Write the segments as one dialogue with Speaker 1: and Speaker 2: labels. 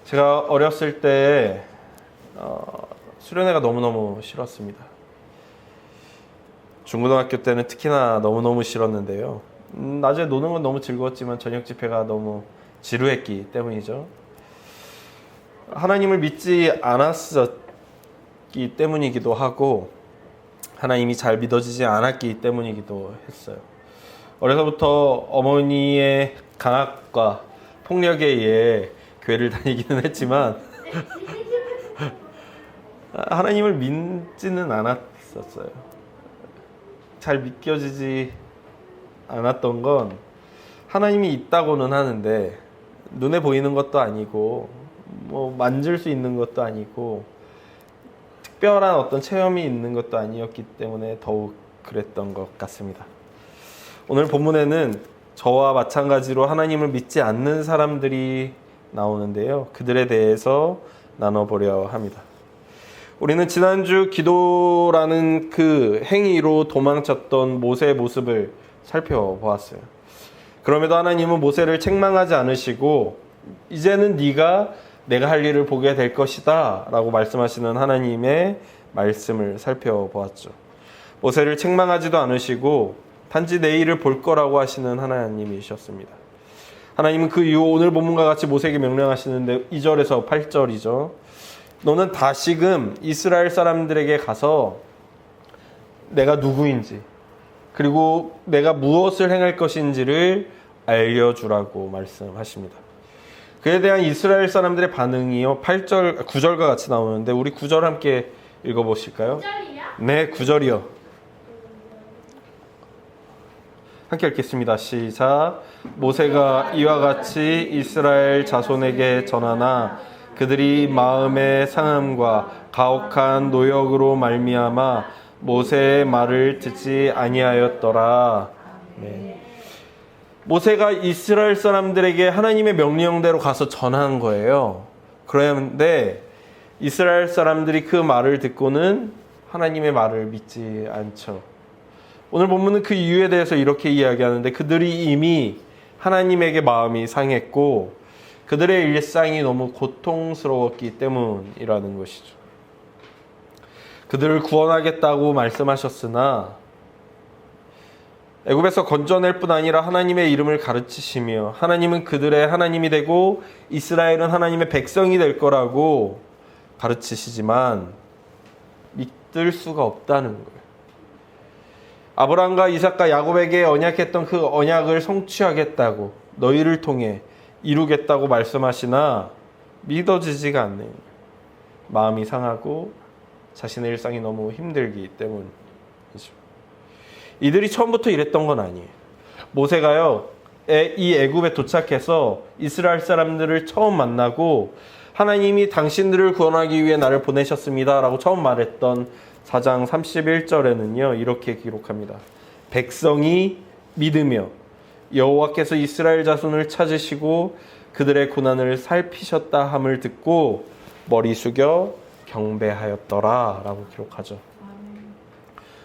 Speaker 1: 제가 어렸을 때 수련회가 너무너무 싫었습니다. 중고등학교 때는 특히나 너무너무 싫었는데요. 낮에 노는 건 너무 즐거웠지만 저녁 집회가 너무 지루했기 때문이죠. 하나님을 믿지 않았었기 때문이기도 하고 하나님이 잘 믿어지지 않았기 때문이기도 했어요. 어려서부터 어머니의 강압과 폭력에 의해 교회를 다니기는 했지만 하나님을 믿지는 않았었어요. 잘 믿겨지지 않았던 건 하나님이 있다고는 하는데 눈에 보이는 것도 아니고 뭐 만질 수 있는 것도 아니고 특별한 어떤 체험이 있는 것도 아니었기 때문에 더욱 그랬던 것 같습니다. 오늘 본문에는 저와 마찬가지로 하나님을 믿지 않는 사람들이 나오는데요. 그들에 대해서 나눠보려 합니다. 우리는 지난주 기도라는 그 행위로 도망쳤던 모세의 모습을 살펴보았어요. 그럼에도 하나님은 모세를 책망하지 않으시고 이제는 네가 내가 할 일을 보게 될 것이다 라고 말씀하시는 하나님의 말씀을 살펴보았죠. 모세를 책망하지도 않으시고 단지 내 일을 볼 거라고 하시는 하나님이셨습니다. 하나님은 그 이후 오늘 본문과 같이 모세에게 명령하시는데 2절에서 8절이죠. 너는 다시금 이스라엘 사람들에게 가서 내가 누구인지 그리고 내가 무엇을 행할 것인지를 알려주라고 말씀하십니다. 그에 대한 이스라엘 사람들의 반응이요 8절, 9절과 같이 나오는데 우리 9절 함께 읽어보실까요?
Speaker 2: 9절이요?
Speaker 1: 네, 9절이요. 함께 읽겠습니다. 시작. 모세가 이와 같이 이스라엘 자손에게 전하나 그들이 마음의 상함과 가혹한 노역으로 말미암아 모세의 말을 듣지 아니하였더라. 네. 모세가 이스라엘 사람들에게 하나님의 명령대로 가서 전한 거예요. 그런데 이스라엘 사람들이 그 말을 듣고는 하나님의 말을 믿지 않죠. 오늘 본문은 그 이유에 대해서 이렇게 이야기하는데 그들이 이미 하나님에게 마음이 상했고 그들의 일상이 너무 고통스러웠기 때문이라는 것이죠. 그들을 구원하겠다고 말씀하셨으나 애굽에서 건져낼 뿐 아니라 하나님의 이름을 가르치시며 하나님은 그들의 하나님이 되고 이스라엘은 하나님의 백성이 될 거라고 가르치시지만 믿을 수가 없다는 거예요. 아브라함과 이삭과 야곱에게 언약했던 그 언약을 성취하겠다고 너희를 통해 이루겠다고 말씀하시나 믿어지지가 않네요. 마음이 상하고 자신의 일상이 너무 힘들기 때문이죠. 이들이 처음부터 이랬던 건 아니에요. 모세가요, 이 애굽에 도착해서 이스라엘 사람들을 처음 만나고 하나님이 당신들을 구원하기 위해 나를 보내셨습니다 라고 처음 말했던 4장 31절에는요 이렇게 기록합니다. 백성이 믿으며 여호와께서 이스라엘 자손을 찾으시고 그들의 고난을 살피셨다 함을 듣고 머리 숙여 경배하였더라 라고 기록하죠.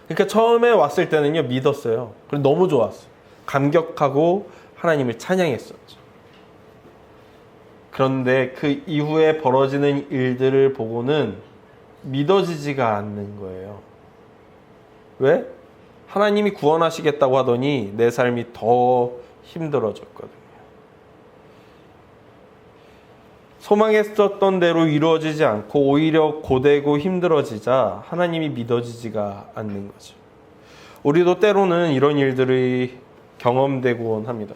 Speaker 1: 그러니까 처음에 왔을 때는요 믿었어요. 그리고 너무 좋았어요. 감격하고 하나님을 찬양했었죠. 그런데 그 이후에 벌어지는 일들을 보고는 믿어지지가 않는 거예요. 왜? 하나님이 구원하시겠다고 하더니 내 삶이 더 힘들어졌거든요. 소망했었던 대로 이루어지지 않고 오히려 고되고 힘들어지자 하나님이 믿어지지가 않는 거죠. 우리도 때로는 이런 일들이 경험되곤 합니다.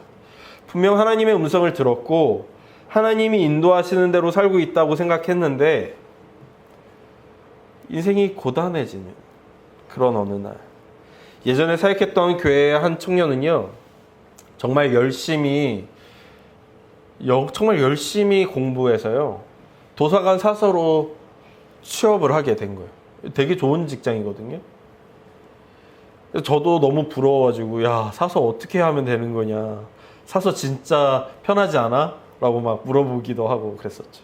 Speaker 1: 분명 하나님의 음성을 들었고 하나님이 인도하시는 대로 살고 있다고 생각했는데 인생이 고단해지는 그런 어느 날 예전에 사역했던 교회의 한 청년은요 정말 열심히 공부해서요 도서관 사서로 취업을 하게 된 거예요. 되게 좋은 직장이거든요. 저도 너무 부러워가지고 야 사서 어떻게 하면 되는 거냐, 사서 진짜 편하지 않아? 라고 막 물어보기도 하고 그랬었죠.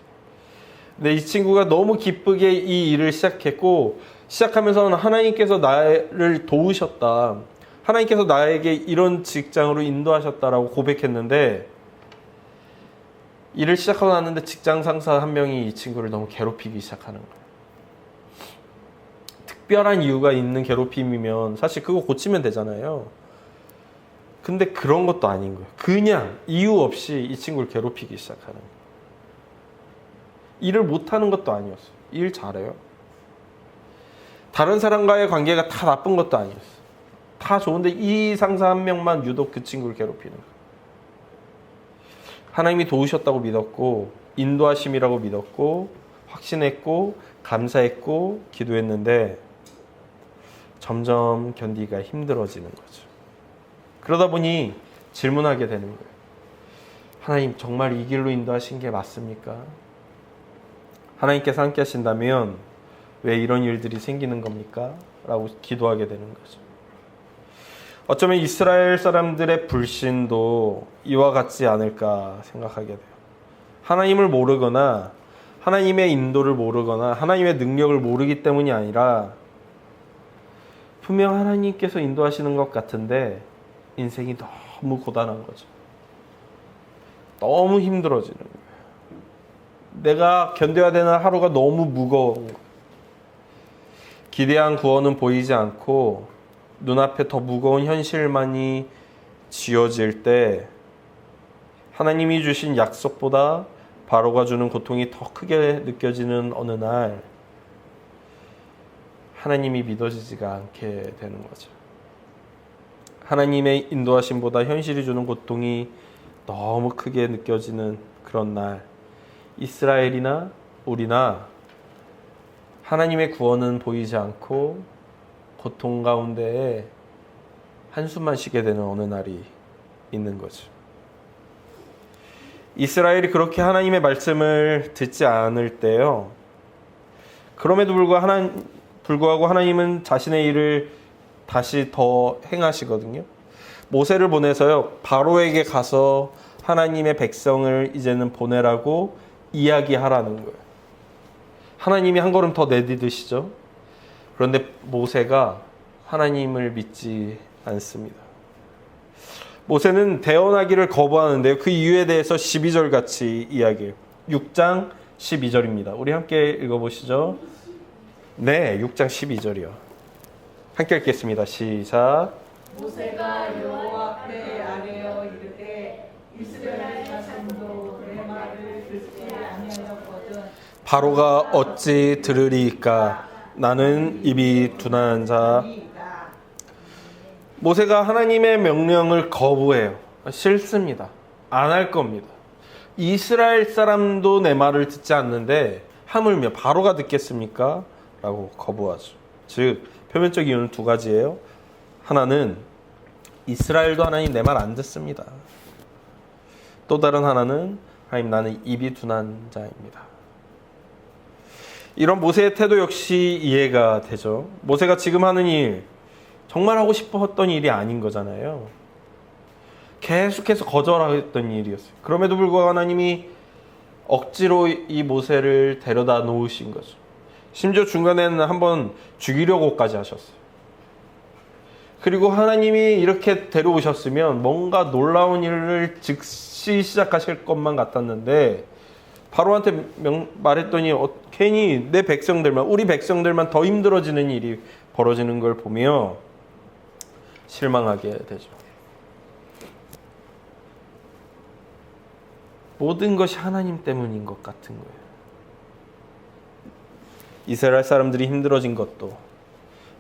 Speaker 1: 근데 이 친구가 너무 기쁘게 이 일을 시작했고 시작하면서는 하나님께서 나를 도우셨다, 하나님께서 나에게 이런 직장으로 인도하셨다라고 고백했는데 일을 시작하고 났는데 직장 상사 한 명이 이 친구를 너무 괴롭히기 시작하는 거예요. 특별한 이유가 있는 괴롭힘이면 사실 그거 고치면 되잖아요. 근데 그런 것도 아닌 거예요. 그냥 이유 없이 이 친구를 괴롭히기 시작하는 거예요. 일을 못하는 것도 아니었어요. 일 잘해요. 다른 사람과의 관계가 다 나쁜 것도 아니었어요. 다 좋은데 이 상사 한 명만 유독 그 친구를 괴롭히는 거예요. 하나님이 도우셨다고 믿었고 인도하심이라고 믿었고 확신했고 감사했고 기도했는데 점점 견디기가 힘들어지는 거죠. 그러다 보니 질문하게 되는 거예요. 하나님 정말 이 길로 인도하신 게 맞습니까? 하나님께서 함께 하신다면 왜 이런 일들이 생기는 겁니까? 라고 기도하게 되는 거죠. 어쩌면 이스라엘 사람들의 불신도 이와 같지 않을까 생각하게 돼요. 하나님을 모르거나 하나님의 인도를 모르거나 하나님의 능력을 모르기 때문이 아니라 분명 하나님께서 인도하시는 것 같은데 인생이 너무 고단한 거죠. 너무 힘들어지는 거예요. 내가 견뎌야 되는 하루가 너무 무거운 거예요. 기대한 구원은 보이지 않고 눈앞에 더 무거운 현실만이 지어질 때 하나님이 주신 약속보다 바로가 주는 고통이 더 크게 느껴지는 어느 날 하나님이 믿어지지가 않게 되는 거죠. 하나님의 인도하심보다 현실이 주는 고통이 너무 크게 느껴지는 그런 날 이스라엘이나 우리나 하나님의 구원은 보이지 않고 고통 가운데에 한숨만 쉬게 되는 어느 날이 있는 거죠. 이스라엘이 그렇게 하나님의 말씀을 듣지 않을 때요. 그럼에도 불구하고 하나님은 자신의 일을 다시 더 행하시거든요. 모세를 보내서요. 바로에게 가서 하나님의 백성을 이제는 보내라고 이야기하라는 거예요. 하나님이 한 걸음 더 내디디시죠. 그런데 모세가 하나님을 믿지 않습니다. 모세는 대언하기를 거부하는데요. 그 이유에 대해서 12절 같이 이야기해요. 6장 12절입니다. 우리 함께 읽어보시죠. 네, 6장 12절이요. 함께 읽겠습니다. 시작.
Speaker 2: 모세가 여호와 앞에 아뢰어 이르되 이스라엘 자손도 내 말을 듣지 아니하였거든.
Speaker 1: 바로가 어찌 들으리이까? 나는 입이 둔한 자. 모세가 하나님의 명령을 거부해요. 싫습니다. 안 할 겁니다. 이스라엘 사람도 내 말을 듣지 않는데 하물며 바로가 듣겠습니까? 라고 거부하죠. 즉 표면적 이유는 두 가지예요. 하나는 이스라엘도 하나님 내 말 안 듣습니다. 또 다른 하나는 하나님 나는 입이 둔한 자입니다. 이런 모세의 태도 역시 이해가 되죠. 모세가 지금 하는 일 정말 하고 싶었던 일이 아닌 거잖아요. 계속해서 거절했던 일이었어요. 그럼에도 불구하고 하나님이 억지로 이 모세를 데려다 놓으신 거죠. 심지어 중간에는 한번 죽이려고까지 하셨어요. 그리고 하나님이 이렇게 데려오셨으면 뭔가 놀라운 일을 즉시 시작하실 것만 같았는데 바로한테 말했더니 괜히 내 백성들만 우리 백성들만 더 힘들어지는 일이 벌어지는 걸 보며 실망하게 되죠. 모든 것이 하나님 때문인 것 같은 거예요. 이스라엘 사람들이 힘들어진 것도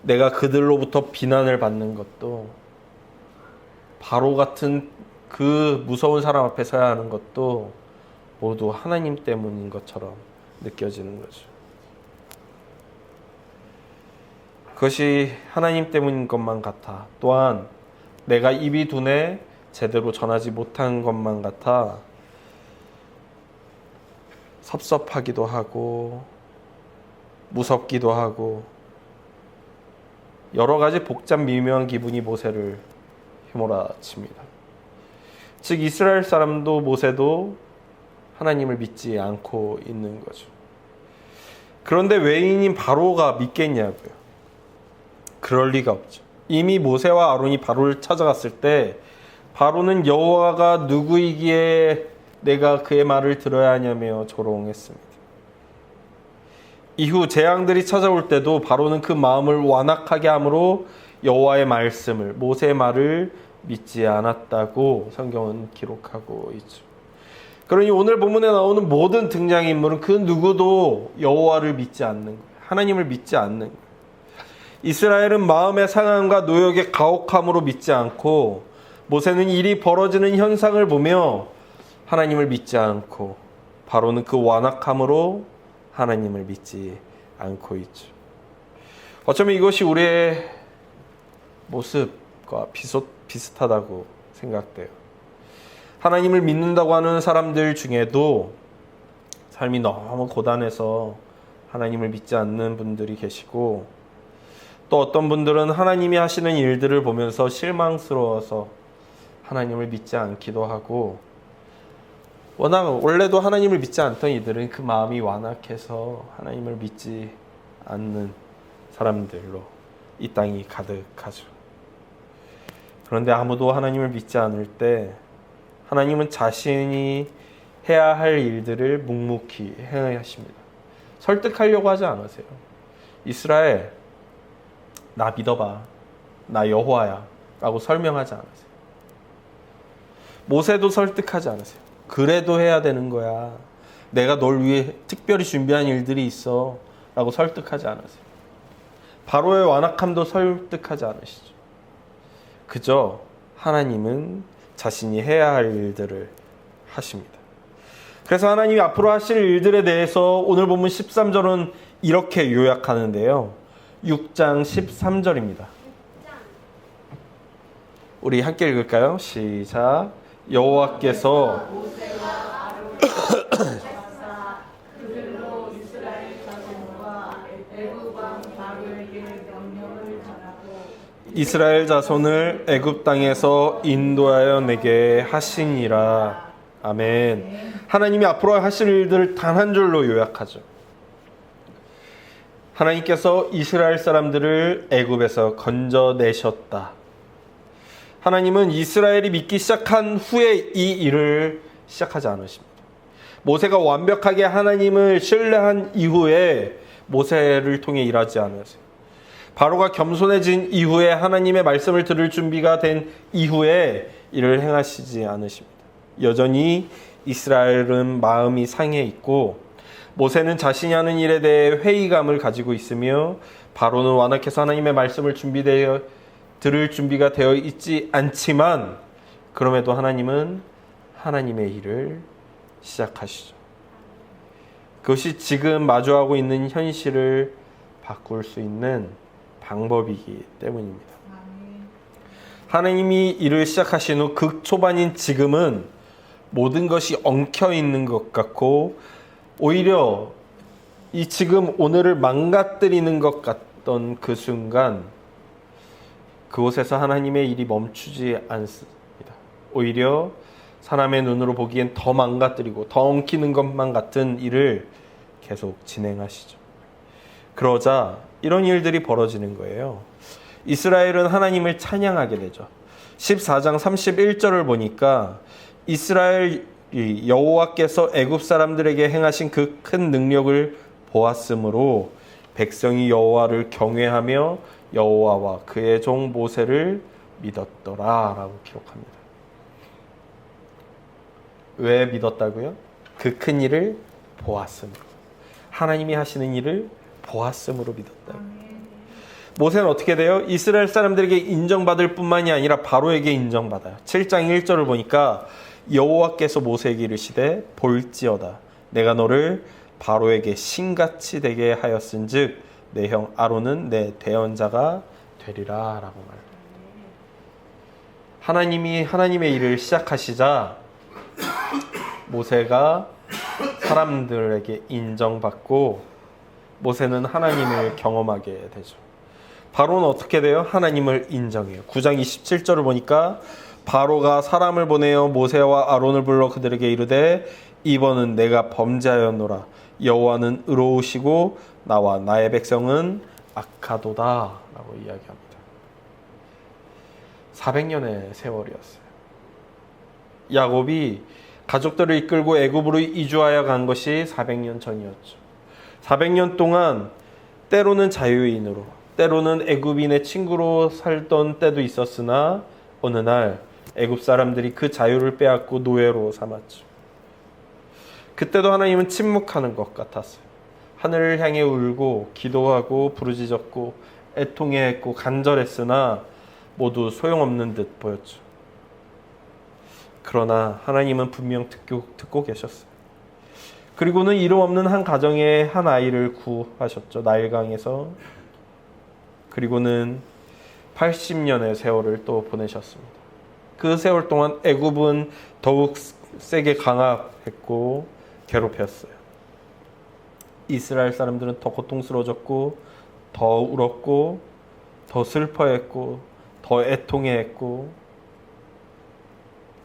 Speaker 1: 내가 그들로부터 비난을 받는 것도 바로 같은 그 무서운 사람 앞에 서야 하는 것도 모두 하나님 때문인 것처럼 느껴지는 거죠. 그것이 하나님 때문인 것만 같아. 또한 내가 입이 둔해 제대로 전하지 못한 것만 같아 섭섭하기도 하고 무섭기도 하고 여러 가지 복잡 미묘한 기분이 모세를 휘몰아칩니다. 즉 이스라엘 사람도 모세도 하나님을 믿지 않고 있는 거죠. 그런데 외인인 바로가 믿겠냐고요. 그럴 리가 없죠. 이미 모세와 아론이 바로를 찾아갔을 때 바로는 여호와가 누구이기에 내가 그의 말을 들어야 하냐며 조롱했습니다. 이후 재앙들이 찾아올 때도 바로는 그 마음을 완악하게 함으로 여호와의 말씀을, 모세의 말을 믿지 않았다고 성경은 기록하고 있죠. 그러니 오늘 본문에 나오는 모든 등장인물은 그 누구도 여호와를 믿지 않는 거예요. 하나님을 믿지 않는 거예요. 이스라엘은 마음의 상함과 노역의 가혹함으로 믿지 않고, 모세는 일이 벌어지는 현상을 보며 하나님을 믿지 않고, 바로는 그 완악함으로 하나님을 믿지 않고 있죠. 어쩌면 이것이 우리의 모습과 비슷하다고 생각돼요. 하나님을 믿는다고 하는 사람들 중에도 삶이 너무 고단해서 하나님을 믿지 않는 분들이 계시고, 또 어떤 분들은 하나님이 하시는 일들을 보면서 실망스러워서 하나님을 믿지 않기도 하고, 워낙 원래도 하나님을 믿지 않던 이들은 그 마음이 완악해서 하나님을 믿지 않는 사람들로 이 땅이 가득하죠. 그런데 아무도 하나님을 믿지 않을 때 하나님은 자신이 해야 할 일들을 묵묵히 행하십니다. 설득하려고 하지 않으세요. 이스라엘, 나 믿어봐. 나 여호와야. 라고 설명하지 않으세요. 모세도 설득하지 않으세요. 그래도 해야 되는 거야. 내가 널 위해 특별히 준비한 일들이 있어. 라고 설득하지 않으세요. 바로의 완악함도 설득하지 않으시죠. 그저 하나님은 자신이 해야 할 일들을 하십니다. 그래서 하나님이 앞으로 하실 일들에 대해서 오늘 본문 13절은 이렇게 요약하는데요. 6장 13절입니다. 우리 함께 읽을까요? 시작. 여호와께서
Speaker 2: 그들로 이스라엘 자손과 애굽 왕 바로에게 명령을 전하고
Speaker 1: 이스라엘 자손을 애굽 땅에서 인도하여 내게 하시니라. 아멘. 하나님이 앞으로 하실 일들을 단 한 줄로 요약하죠. 하나님께서 이스라엘 사람들을 애굽에서 건져내셨다. 하나님은 이스라엘이 믿기 시작한 후에 이 일을 시작하지 않으십니다. 모세가 완벽하게 하나님을 신뢰한 이후에 모세를 통해 일하지 않으세요. 바로가 겸손해진 이후에 하나님의 말씀을 들을 준비가 된 이후에 이를 행하시지 않으십니다. 여전히 이스라엘은 마음이 상해 있고, 모세는 자신이 하는 일에 대해 회의감을 가지고 있으며, 바로는 완악해서 하나님의 말씀을 들을 준비가 되어 있지 않지만, 그럼에도 하나님은 하나님의 일을 시작하시죠. 그것이 지금 마주하고 있는 현실을 바꿀 수 있는 방법이기 때문입니다. 하나님이 일을 시작하신 후 극초반인 지금은 모든 것이 엉켜 있는 것 같고, 오히려 이 지금 오늘을 망가뜨리는 것 같던 그 순간, 그곳에서 하나님의 일이 멈추지 않습니다. 오히려 사람의 눈으로 보기엔 더 망가뜨리고 더 엉키는 것만 같은 일을 계속 진행하시죠. 그러자 이런 일들이 벌어지는 거예요. 이스라엘은 하나님을 찬양하게 되죠. 14장 31절을 보니까 이스라엘 여호와께서 애굽 사람들에게 행하신 그 큰 능력을 보았으므로 백성이 여호와를 경외하며 여호와와 그의 종 모세를 믿었더라 라고 기록합니다. 왜 믿었다고요? 그 큰 일을 보았으므로. 하나님이 하시는 일을 보았으므로 믿었다. 모세는 어떻게 돼요? 이스라엘 사람들에게 인정받을 뿐만이 아니라 바로에게 인정받아요. 7장 1절을 보니까 여호와께서 모세에게 이르시되 볼지어다 내가 너를 바로에게 신같이 되게 하였은즉 내 형 아론은 내 대언자가 되리라 라고 말합니다. 하나님이 하나님의 일을 시작하시자 모세가 사람들에게 인정받고 모세는 하나님을 경험하게 되죠. 바로는 어떻게 돼요? 하나님을 인정해요. 9장 27절을 보니까 바로가 사람을 보내어 모세와 아론을 불러 그들에게 이르되 이번은 내가 범죄하였노라. 여호와는 의로우시고 나와 나의 백성은 악하도다 라고 이야기합니다. 400년의 세월이었어요. 야곱이 가족들을 이끌고 애굽으로 이주하여 간 것이 400년 전이었죠. 400년 동안 때로는 자유인으로, 때로는 애굽인의 친구로 살던 때도 있었으나 어느 날 애굽 사람들이 그 자유를 빼앗고 노예로 삼았죠. 그때도 하나님은 침묵하는 것 같았어요. 하늘을 향해 울고 기도하고 부르짖었고 애통해했고 간절했으나 모두 소용없는 듯 보였죠. 그러나 하나님은 분명 듣고 계셨어요. 그리고는 이름 없는 한 가정에 한 아이를 구하셨죠. 나일강에서. 그리고는 80년의 세월을 또 보내셨습니다. 그 세월 동안 애굽은 더욱 세게 강압했고 괴롭혔어요. 이스라엘 사람들은 더 고통스러워졌고 더 울었고 더 슬퍼했고 더 애통해했고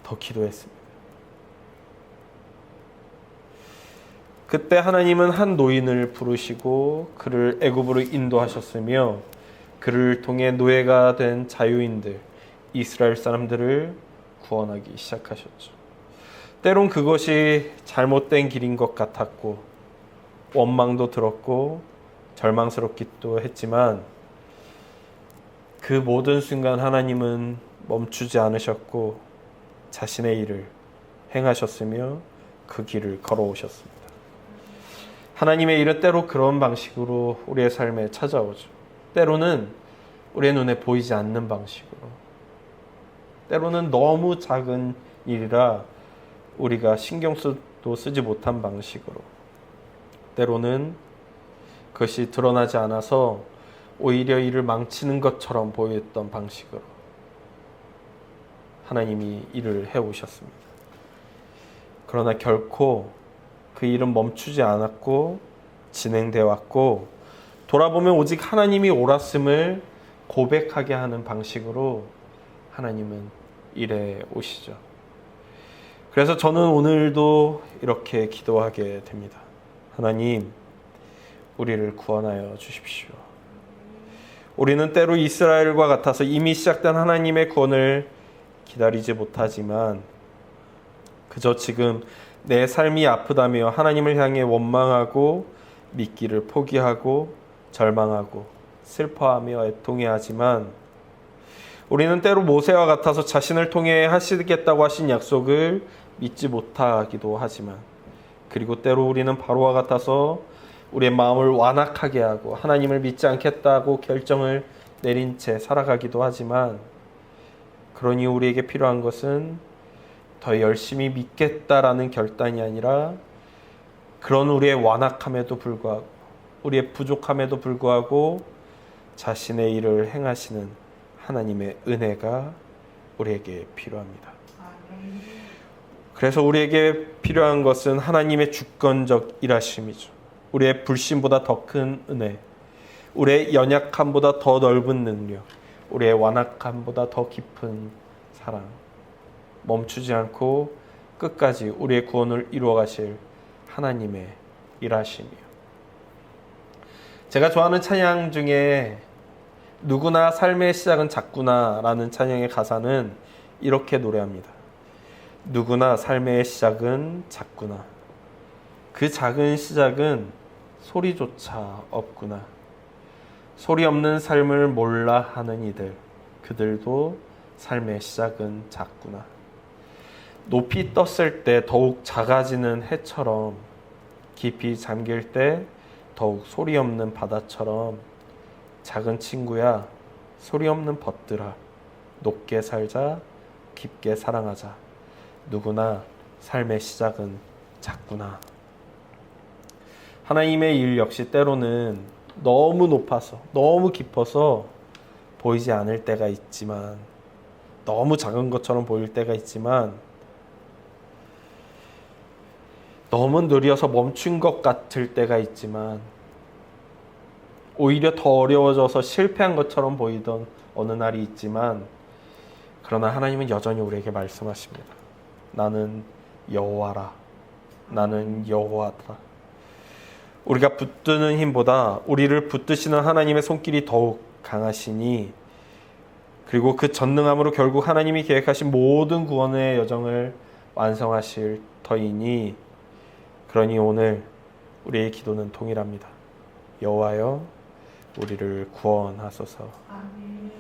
Speaker 1: 더 기도했습니다. 그때 하나님은 한 노인을 부르시고 그를 애굽으로 인도하셨으며 그를 통해 노예가 된 자유인들, 이스라엘 사람들을 구원하기 시작하셨죠. 때론 그것이 잘못된 길인 것 같았고 원망도 들었고 절망스럽기도 했지만 그 모든 순간 하나님은 멈추지 않으셨고 자신의 일을 행하셨으며 그 길을 걸어오셨습니다. 하나님의 일은 때로 그런 방식으로 우리의 삶에 찾아오죠. 때로는 우리의 눈에 보이지 않는 방식으로, 때로는 너무 작은 일이라 우리가 신경도 쓰지 못한 방식으로, 때로는 그것이 드러나지 않아서 오히려 일을 망치는 것처럼 보였던 방식으로 하나님이 일을 해오셨습니다. 그러나 결코 그 일은 멈추지 않았고 진행되어 왔고 돌아보면 오직 하나님이 옳았음을 고백하게 하는 방식으로 하나님은 일해 오시죠. 그래서 저는 오늘도 이렇게 기도하게 됩니다. 하나님, 우리를 구원하여 주십시오. 우리는 때로 이스라엘과 같아서 이미 시작된 하나님의 구원을 기다리지 못하지만 그저 지금 내 삶이 아프다며 하나님을 향해 원망하고 믿기를 포기하고 절망하고 슬퍼하며 애통해하지만 우리는 때로 모세와 같아서 자신을 통해 하시겠다고 하신 약속을 믿지 못하기도 하지만 그리고 때로 우리는 바로와 같아서 우리의 마음을 완악하게 하고 하나님을 믿지 않겠다고 결정을 내린 채 살아가기도 하지만 그러니 우리에게 필요한 것은 더 열심히 믿겠다라는 결단이 아니라 그런 우리의 완악함에도 불구하고 우리의 부족함에도 불구하고 자신의 일을 행하시는 하나님의 은혜가 우리에게 필요합니다. 그래서 우리에게 필요한 것은 하나님의 주권적 일하심이죠. 우리의 불신보다 더 큰 은혜, 우리의 연약함보다 더 넓은 능력, 우리의 완악함보다 더 깊은 사랑, 멈추지 않고 끝까지 우리의 구원을 이루어 가실 하나님의 일하심이요. 제가 좋아하는 찬양 중에 누구나 삶의 시작은 작구나 라는 찬양의 가사는 이렇게 노래합니다. 누구나 삶의 시작은 작구나. 그 작은 시작은 소리조차 없구나. 소리 없는 삶을 몰라 하는 이들, 그들도 삶의 시작은 작구나. 높이 떴을 때 더욱 작아지는 해처럼, 깊이 잠길 때 더욱 소리 없는 바다처럼 작은 친구야, 소리 없는 벗들아, 높게 살자, 깊게 사랑하자. 누구나 삶의 시작은 작구나. 하나님의 일 역시 때로는 너무 높아서, 너무 깊어서 보이지 않을 때가 있지만, 너무 작은 것처럼 보일 때가 있지만, 너무 느려서 멈춘 것 같을 때가 있지만, 오히려 더 어려워져서 실패한 것처럼 보이던 어느 날이 있지만, 그러나 하나님은 여전히 우리에게 말씀하십니다. 나는 여호와라. 나는 여호와다. 우리가 붙드는 힘보다 우리를 붙드시는 하나님의 손길이 더욱 강하시니, 그리고 그 전능함으로 결국 하나님이 계획하신 모든 구원의 여정을 완성하실 터이니 그러니 오늘 우리의 기도는 동일합니다. 여호와여 우리를 구원하소서.
Speaker 2: 아멘.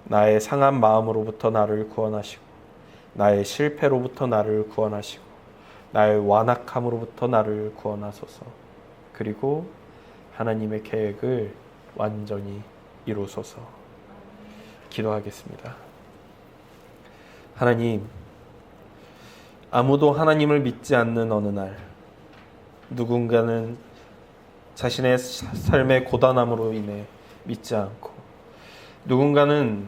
Speaker 1: 나의 상한 마음으로부터 나를 구원하시고 나의 실패로부터 나를 구원하시고 나의 완악함으로부터 나를 구원하소서. 그리고 하나님의 계획을 완전히 이루소서. 기도하겠습니다. 하나님, 아무도 하나님을 믿지 않는 어느 날 누군가는 자신의 삶의 고단함으로 인해 믿지 않고 누군가는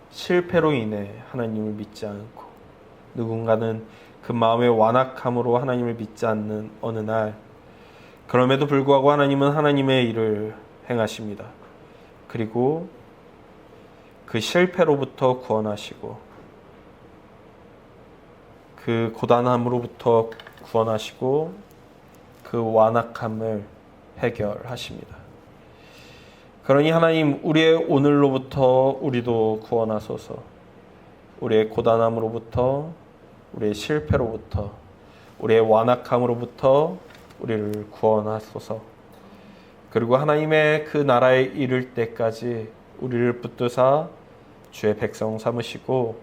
Speaker 1: 실패로 인해 하나님을 믿지 않고 누군가는 그 마음의 완악함으로 하나님을 믿지 않는 어느 날 그럼에도 불구하고 하나님은 하나님의 일을 행하십니다. 그리고 그 실패로부터 구원하시고 그 고단함으로부터 구원하시고 그 완악함을 해결하십니다. 그러니 하나님 우리의 오늘로부터 우리도 구원하소서. 우리의 고단함으로부터 우리의 실패로부터 우리의 완악함으로부터 우리를 구원하소서. 그리고 하나님의 그 나라에 이를 때까지 우리를 붙드사 주의 백성 삼으시고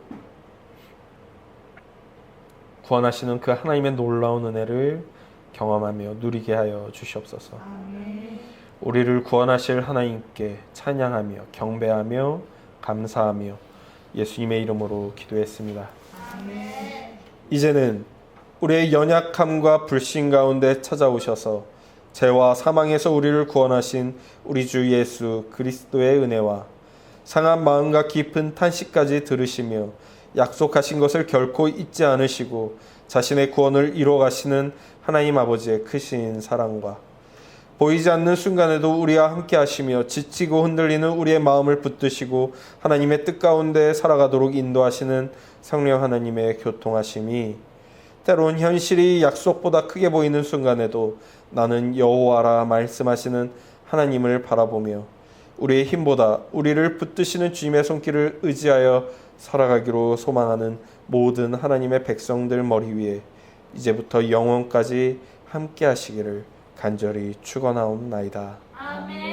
Speaker 1: 구원하시는 그 하나님의 놀라운 은혜를 경험하며 누리게 하여 주시옵소서.
Speaker 2: 아멘.
Speaker 1: 우리를 구원하실 하나님께 찬양하며 경배하며 감사하며 예수님의 이름으로 기도했습니다.
Speaker 2: 아멘.
Speaker 1: 이제는 우리의 연약함과 불신 가운데 찾아오셔서 죄와 사망에서 우리를 구원하신 우리 주 예수 그리스도의 은혜와 상한 마음과 깊은 탄식까지 들으시며 약속하신 것을 결코 잊지 않으시고 자신의 구원을 이루어가시는 하나님 아버지의 크신 사랑과 보이지 않는 순간에도 우리와 함께 하시며 지치고 흔들리는 우리의 마음을 붙드시고 하나님의 뜻 가운데 살아가도록 인도하시는 성령 하나님의 교통하심이 때론 현실이 약속보다 크게 보이는 순간에도 나는 여호와라 말씀하시는 하나님을 바라보며 우리의 힘보다 우리를 붙드시는 주님의 손길을 의지하여 살아가기로 소망하는 모든 하나님의 백성들 머리 위에 이제부터 영원까지 함께 하시기를 간절히 축원하옵나이다.
Speaker 2: 아멘.